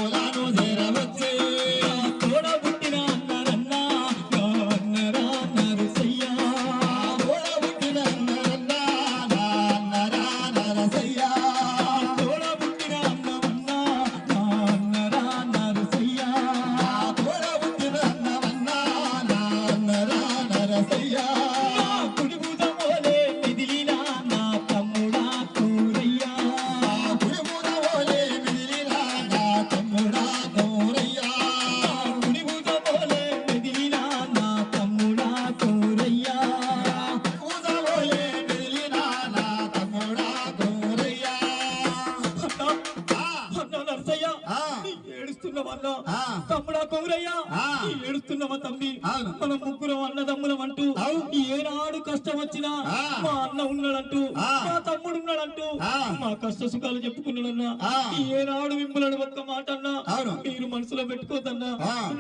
మూలాను చేరవచ్చే తోడ పుట్టిన అన్నరన్నా నా అన్నరా నరసయ్య తోడ పుట్టిన అన్నరన్నా నా అన్నరా నరసయ్య తోడ పుట్టిన అన్నవన్నా నా అన్నరా నరసయ్య తోడ పుట్టిన అన్నవన్నా నా అన్నరా నరసయ్య తమ్ముడా కౌరయ్యా ఏడుస్తున్నావా తమ్మి మన ముగ్గురు అన్నదమ్ములం అంటూ ఏనాడు కష్టం వచ్చినా మా అన్న ఉన్నాడంటూ మా తమ్ముడు ఉన్నాడంటూ మా కష్ట సుఖాలు చెప్పుకున్నాడన్నా ఏనాడు మిమ్మల్ని ఒక్క మాట అన్నా మీరు మనసులో పెట్టుకోదన్నా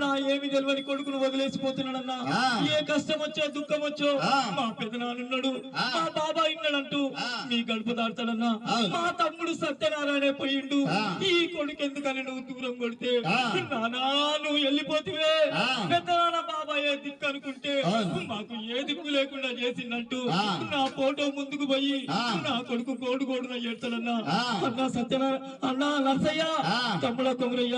నా ఏమి తెలియని కొడుకును వదిలేసిపోతున్నాడన్నా ఏ కష్టం వచ్చో దుఃఖం వచ్చో మా పెదనాన్నున్నాడు మా బాబాయ్ ఉన్నాడంటూ మీ గడుపు దాడతాడన్నా మా తమ్ముడు సత్యనారాయణ పోయిండు ఈ కొడుకు ఎందుకని నువ్వు దూరం కొడితే నానా నువ్వు వెళ్ళిపోతువే పెద్దనాన్న బాబాయ్ దిక్కు అనుకుంటే మాకు ఏ దిక్కు లేకుండా చేసిందంటూ నా ఫోటో ముందుకు పోయి నా కొడుకు కోడు కోడున ఏడ్చాడన్నా అన్నా సత్యనారాయణ అన్నా నర్సయ్య తమ్ముడ కొమరయ్య